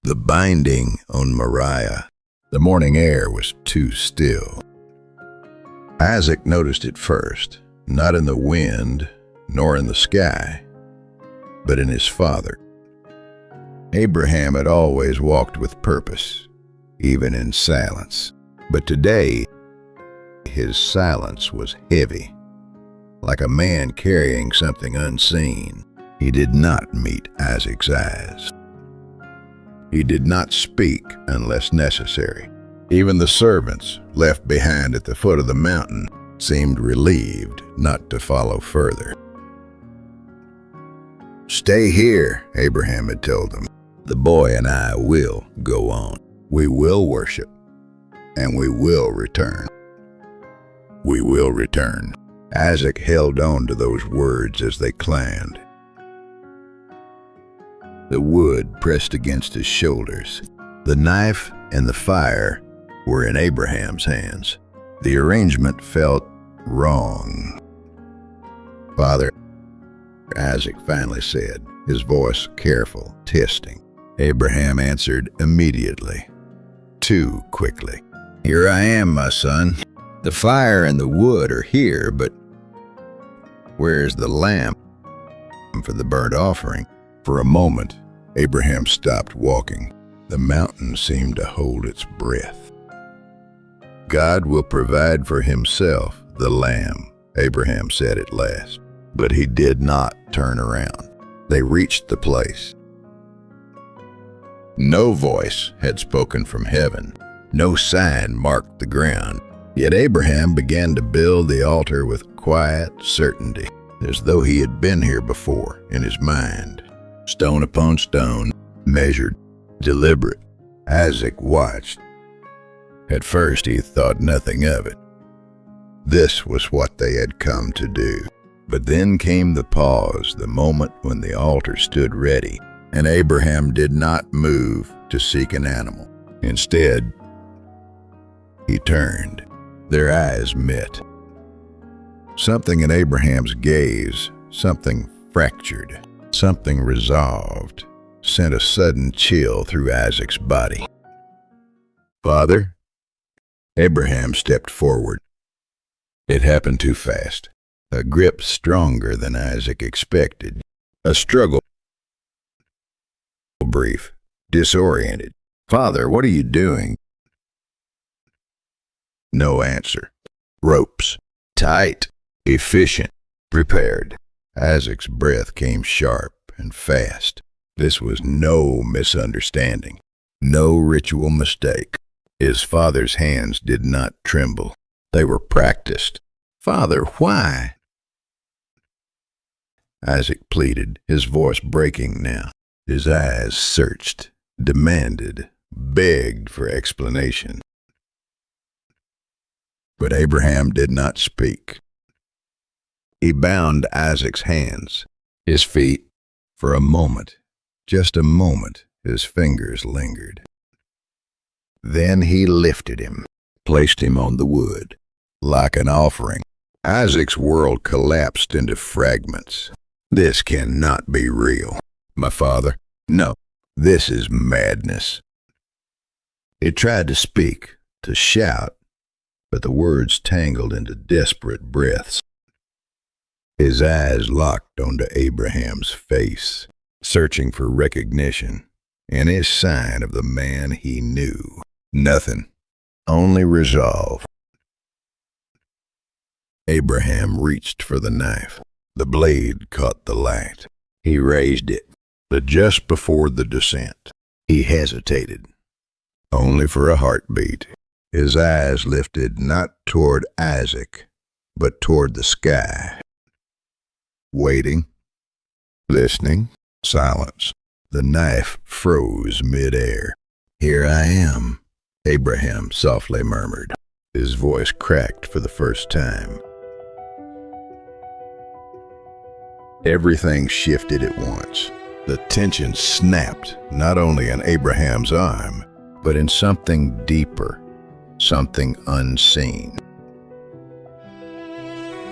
The binding on Moriah. The morning air was too still. Isaac noticed it first, not in the wind nor in the sky, but in his father. Abraham had always walked with purpose, even in silence. But today, his silence was heavy, like a man carrying something unseen. He did not meet Isaac's eyes. He did not speak unless necessary. Even the servants left behind at the foot of the mountain seemed relieved not to follow further. "Stay here," Abraham had told them. "The boy and I will go on. We will worship, and we will return. We will return." Isaac held on to those words as they climbed. The wood pressed against his shoulders. The knife and the fire were in Abraham's hands. The arrangement felt wrong. "Father," Isaac finally said, his voice careful, testing. Abraham answered immediately, too quickly. "Here I am, my son. The fire and the wood are here, but where's the lamb for the burnt offering?" For a moment, Abraham stopped walking. The mountain seemed to hold its breath. "God will provide for himself the lamb," Abraham said at last. But he did not turn around. They reached the place. No voice had spoken from heaven. No sign marked the ground. Yet Abraham began to build the altar with quiet certainty, as though he had been here before in his mind. Stone upon stone, measured, deliberate. Isaac watched. At first he thought nothing of it. This was what they had come to do. But then came the pause, the moment when the altar stood ready, and Abraham did not move to seek an animal. Instead, he turned. Their eyes met. Something in Abraham's gaze, something fractured, something resolved, sent a sudden chill through Isaac's body. "Father?" Abraham stepped forward. It happened too fast. A grip stronger than Isaac expected. A struggle. Brief. Disoriented. "Father, what are you doing?" No answer. Ropes. Tight. Efficient. Prepared. Isaac's breath came sharp and fast. This was no misunderstanding. No ritual mistake. His father's hands did not tremble. They were practiced. "Father, why?" Isaac pleaded, his voice breaking now. His eyes searched, demanded, begged for explanation. But Abraham did not speak. He bound Isaac's hands, his feet. For a moment, just a moment, his fingers lingered. Then he lifted him, placed him on the wood, like an offering. Isaac's world collapsed into fragments. "This cannot be real, my father. No, this is madness." He tried to speak, to shout, but the words tangled into desperate breaths. His eyes locked onto Abraham's face, searching for recognition, any sign of the man he knew. Nothing, only resolve. Abraham reached for the knife. The blade caught the light. He raised it, but just before the descent, he hesitated, only for a heartbeat. His eyes lifted not toward Isaac, but toward the sky. Waiting, listening, silence. The knife froze midair. "Here I am," Abraham softly murmured. His voice cracked for the first time. Everything shifted at once. The tension snapped, not only in Abraham's arm, but in something deeper, something unseen.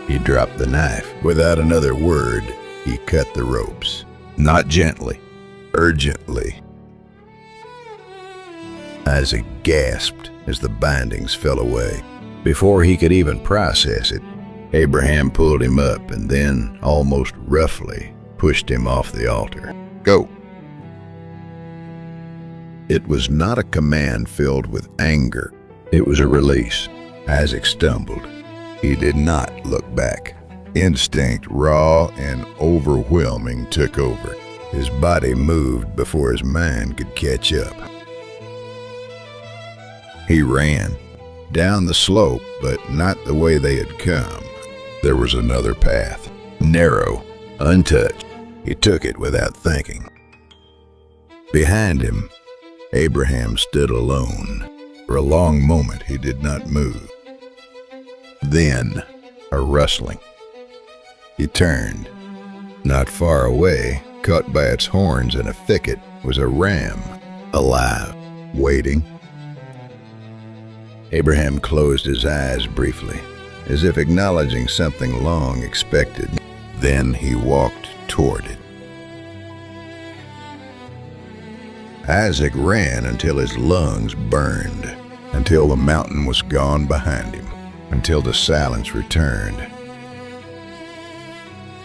He dropped the knife. Without another word, he cut the ropes. Not gently, urgently. Isaac gasped as the bindings fell away. Before he could even process it, Abraham pulled him up and then, almost roughly, pushed him off the altar. "Go." It was not a command filled with anger. It was a release. Isaac stumbled. He did not look back. Instinct, raw and overwhelming, took over. His body moved before his mind could catch up. He ran down the slope, but not the way they had come. There was another path, narrow, untouched. He took it without thinking. Behind him, Abraham stood alone. For a long moment, he did not move. Then, a rustling. He turned. Not far away, caught by its horns in a thicket, was a ram, alive, waiting. Abraham closed his eyes briefly, as if acknowledging something long expected. Then he walked toward it. Isaac ran until his lungs burned, until the mountain was gone behind him, until the silence returned.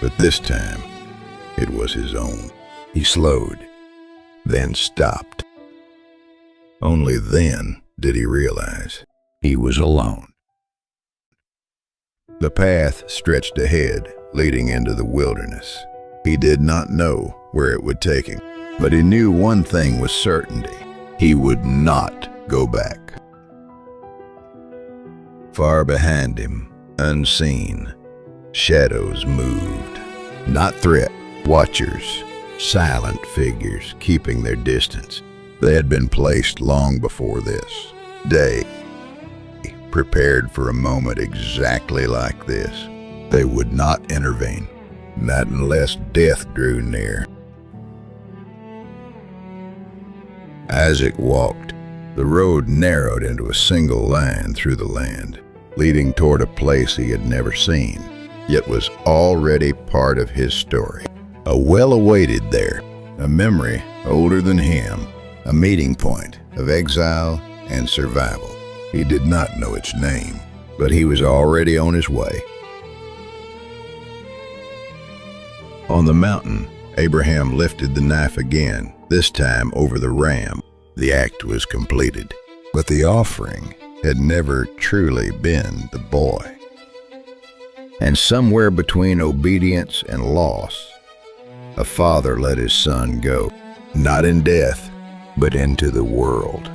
But this time, it was his own. He slowed, then stopped. Only then did he realize he was alone. The path stretched ahead, leading into the wilderness. He did not know where it would take him, but he knew one thing with certainty: he would not go back. Far behind him, unseen, shadows moved. Not threat, watchers, silent figures keeping their distance. They had been placed long before this day, prepared for a moment exactly like this. They would not intervene, not unless death drew near. Isaac walked. The road narrowed into a single line through the land, leading toward a place he had never seen, yet was already part of his story. A well-awaited there, a memory older than him, a meeting point of exile and survival. He did not know its name, but he was already on his way. On the mountain, Abraham lifted the knife again, this time over the ram. The act was completed, but the offering had never truly been the boy. And somewhere between obedience and loss, a father let his son go, not in death, but into the world.